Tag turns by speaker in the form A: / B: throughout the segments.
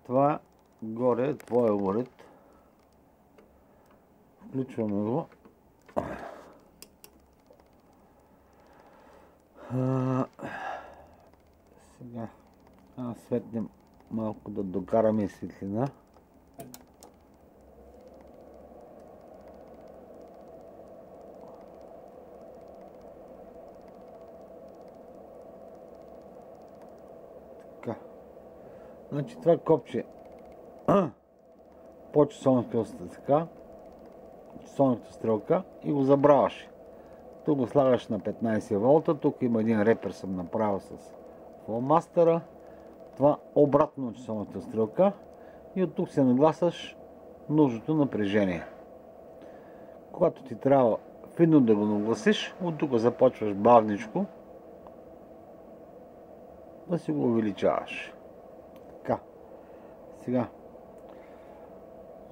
A: Това горе е твоя уред. Включваме го. Сега светнем малко да докараме светлина. Така. Значи това копче по часовниката стрелка и го забравяш. Тук го слагаш на 15 волта, тук има един репер съм направил с фломастера. Това обратно на часовната стрелка и от тук се нагласяш нужното напрежение. Когато ти трябва финно да го нагласиш, от тук започваш бавничко да си го увеличаваш. Така. Сега.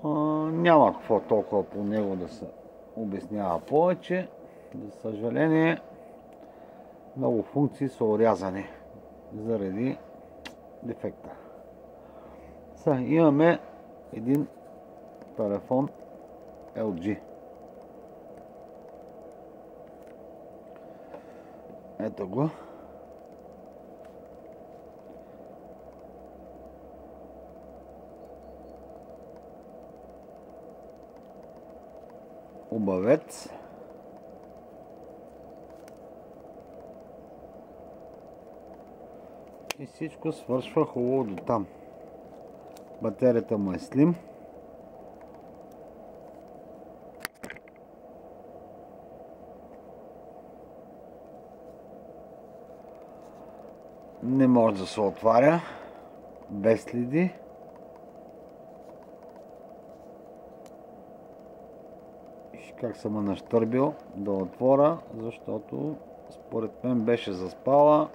A: Няма какво толкова по него да се обяснява повече. За съжаление, много функции са орязани заради дефекта. Сега имаме един телефон LG. Ето го. Обавец. И всичко свършва хубаво до там. Батерията му е слим. Не може да се отваря без следи. Как съм наштърбил да отворя, защото според мен беше заспала,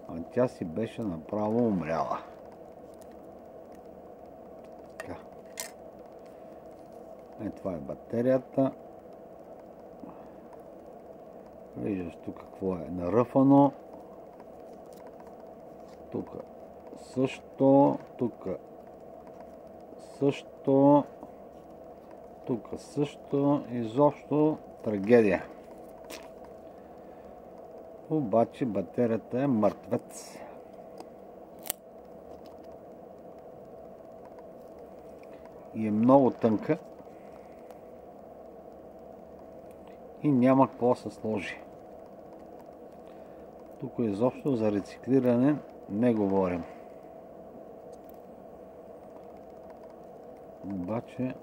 A: а тя си беше направо умряла. Така. Това е батерията. Виждаш тук какво е наръфано. Тук също, тук също, тук също, изобщо трагедия. Обаче батерията е мъртвец. И е много тънка. И няма какво се сложи. Тук изобщо за рециклиране не говорим. Обаче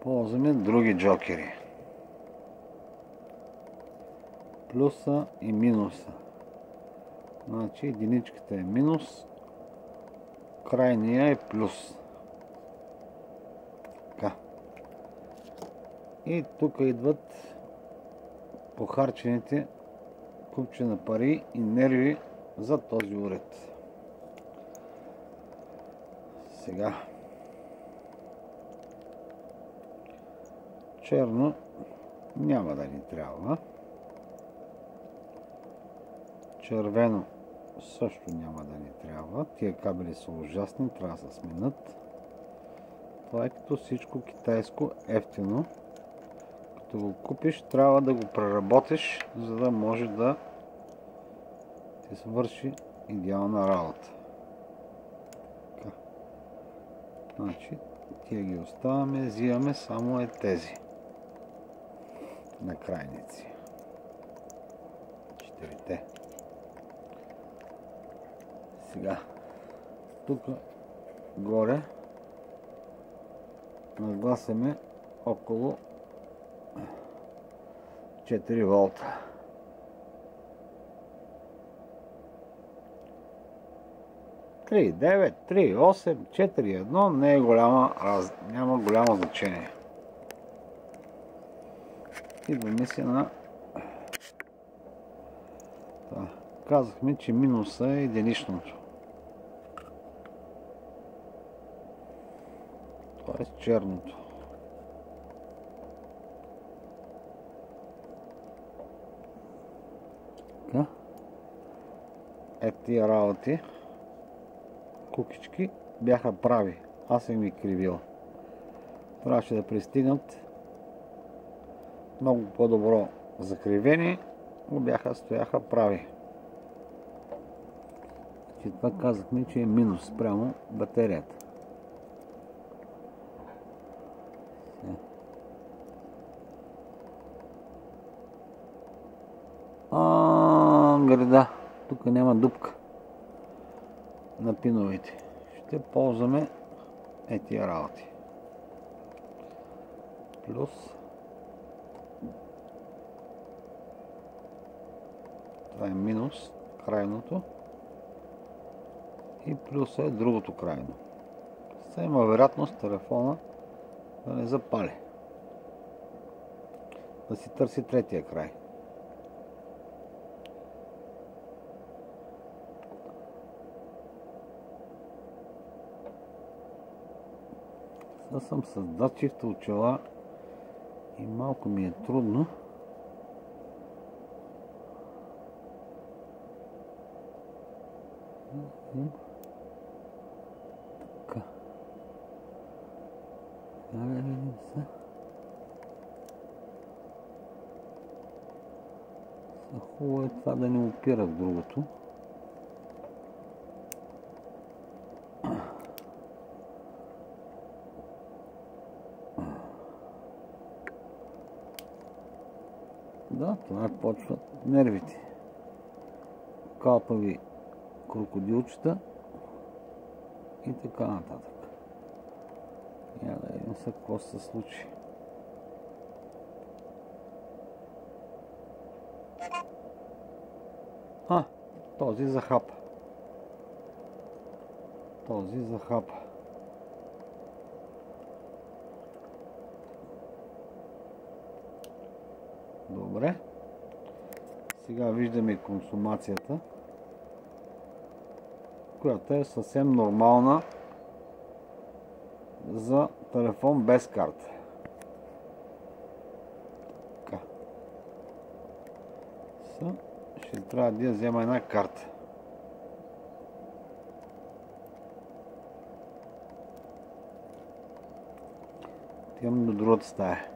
A: ползваме други джокери. Плюса и минуса. Значи единичката е минус, крайния е плюс. Така. И тук идват похарчените купче на пари и нерви за този уред. Сега. Черно няма да ни трябва. Червено също няма да ни трябва. Тия кабели са ужасни, трябва да се сменят. Това е като всичко китайско ефтино. Като го купиш, трябва да го преработиш, за да може да ти свърши идеална работа. Така. Значи, тия ги оставяме, взимаме само тези на крайници. 4-те. Сега, тук горе нагласяме около 4 волта. 3,9, 3,8, 4,1 не е няма голямо значение. Идваме си на... Казахме, че минуса е единичното. Това е черното. тия работи, кукички, бяха прави. Аз съм ги кривил. Трябваше да пристигнат много по-добро закривени, но стояха прави. И това казахме, че е минус спрямо батерията. Града. Тук няма дупка на пиновете. Ще ползваме тия работи. Плюс това е минус, крайното. И плюс е другото крайно. Сега има вероятност телефона да не запали. Да си търси третия край. Сега съм с датчифта очила и малко ми е трудно. Така. Хубаво е това да не опира в другото. Да, това почват нервите. Калпави крокодилчета и така нататък. Я да видим сега какво се случи. Този захапа. Добре. Сега виждаме консумацията, която е съвсем нормална за телефон без карта. Така. Ще трябва да взема една карта. Отивам до другата стая.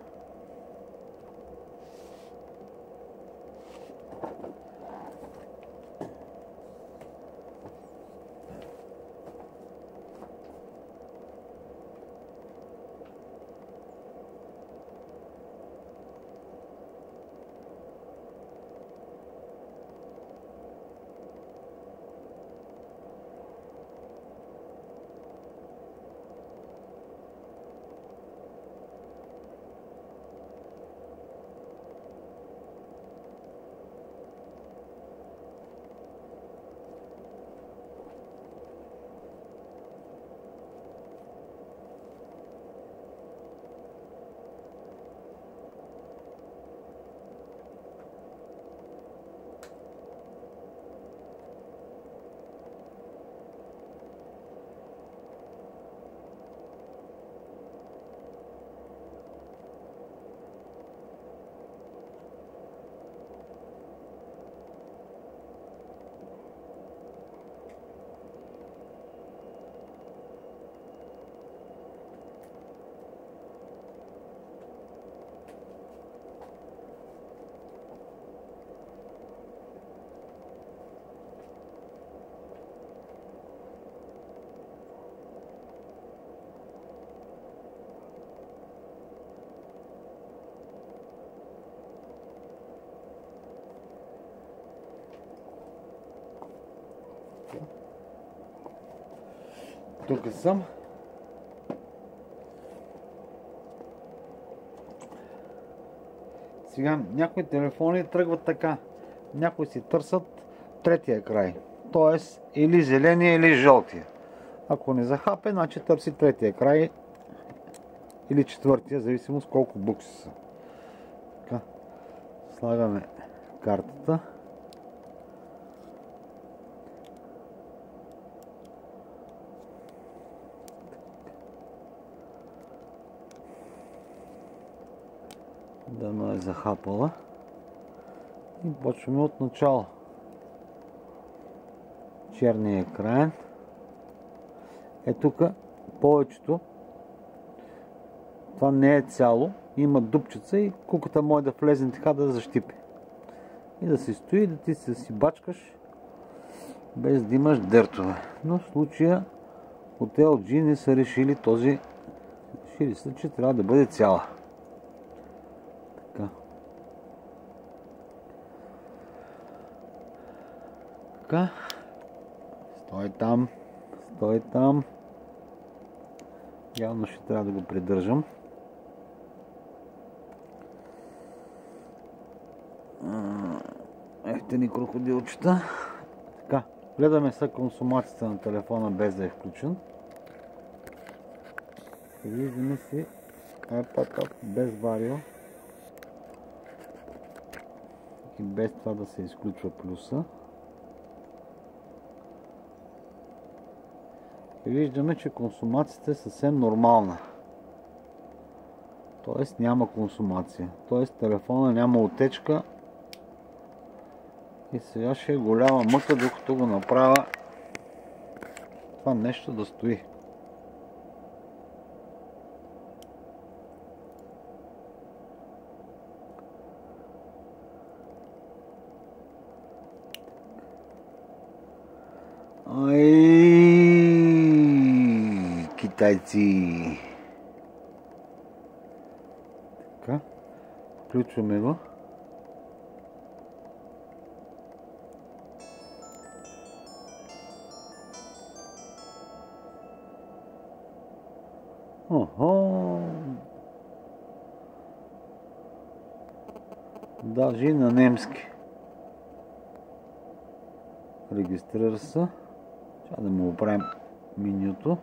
A: Тук съм. Сега някои телефони тръгват така. Някои си търсят третия край. Тоест или зеления, или жълтия. Ако не захапе, значи търси третия край или четвъртия, зависимост колко букси са. Така. Слагаме картата. Дано е захапала. И почваме от начало. черния екран. Тук повечето това не е цяло, има дупчица и куката може да влезе така да защипи. И да си стои, да ти се си бачкаш без да имаш дъртове. Но в случая от LG не са решили този. Решили са, че трябва да бъде цяла. Така. Така. Стой там. Стой там. Явно ще трябва да го придържам. Ефтини крокодилчета. Така. Гледаме са консумацията на телефона без да е включен. Виждаме си iPad без варио и без това да се изключва плюса. И виждаме, че консумацията е съвсем нормална. Тоест няма консумация. Тоест телефона няма отечка. И сега ще е голяма мъка, докато го направя това нещо да стои. Ай, китайци! Така, включваме го. Охо! Даже и на немски. Регистрира се. Трябва да му оправим менюто.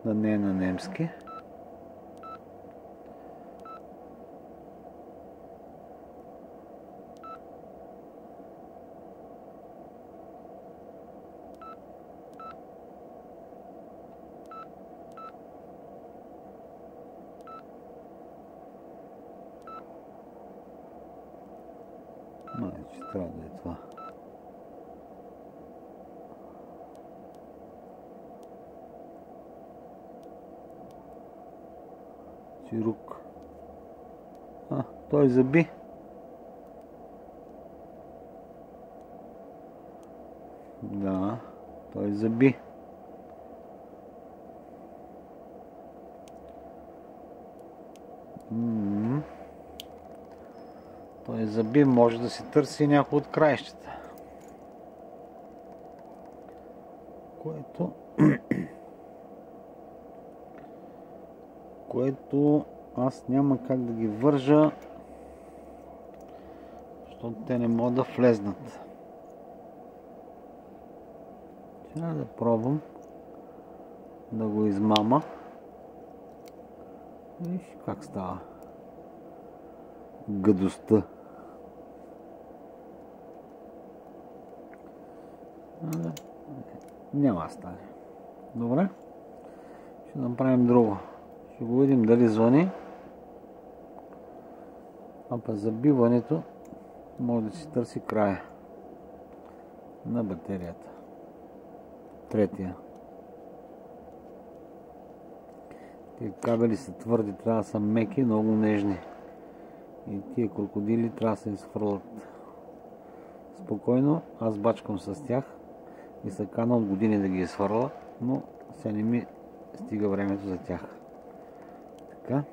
A: Да не е на немски. Че трябва да е това. Чирук. Той заби. Да, той заби. Той заби, може да си търси някой от краищата. Което аз няма как да ги вържа, защото те не могат да влезнат. Трябва да пробвам да го измама. Виж как става гадостта. Няма да стане. Добре. Ще направим друго. Ще го видим дали звъни. А па забиването може да си търси края на батерията. Третия. Тия кабели са твърди, трябва да са меки, много нежни. И тия крокодили трябва да се изхвърлят. Спокойно, аз бачкам с тях и се кана от години да ги изхвърля, но сега не ми стига времето за тях. Така.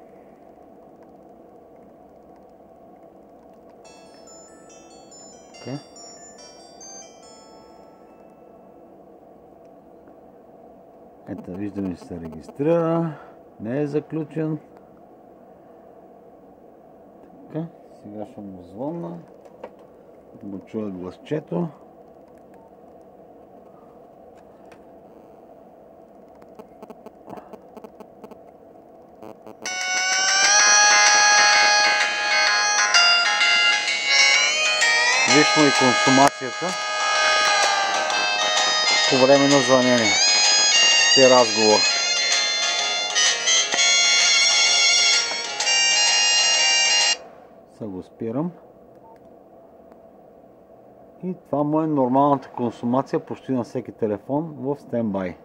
A: Така. Ето, виждаме, че се регистрира. Не е заключен. Така, сега ще му звънна. Да го чуя гласчето. Виж му и консумацията по време на звънение и разговор. Сега го спирам И това му е нормалната консумация почти на всеки телефон в стендбай.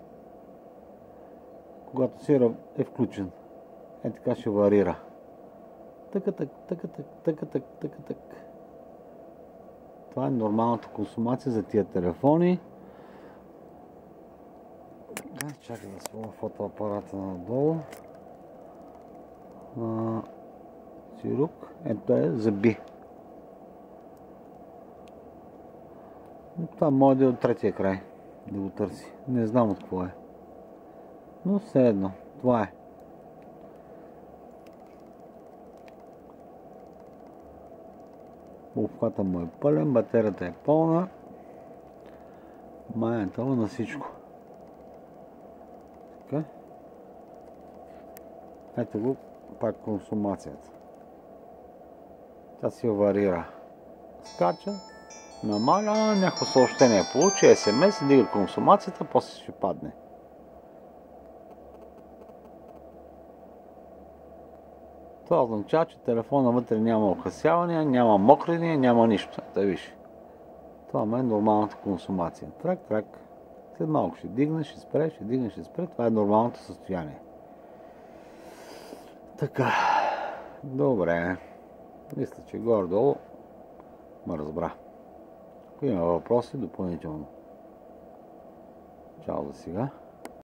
A: Когато си е включен. Е така ще варира. Тъкатък. Това е нормалната консумация за тия телефони. Така, чакай да сваля фотоапарата надолу. Сирук. Ето е за B. Това може да е от третия край. Да го търси. Не знам от какво е. Но все едно. Това е. Обхвата му е пълен, батерията е пълна. Маята на всичко. Така. Ето го пак консумацията. Тя си варира. Скача, намаля, някакво съобщение получи, СМС, дига консумацията, после ще падне. Това означава, че телефона вътре няма окъсявания, няма мокрения, няма нищо. Да виж. Това е нормалната консумация. Трак. След малко ще дигне, ще спре, ще дигне, ще спре. Това е нормалното състояние. Така. Добре. Мисля, че горе-долу ме разбра. Ако има въпроси, допълнително. Чао за сега.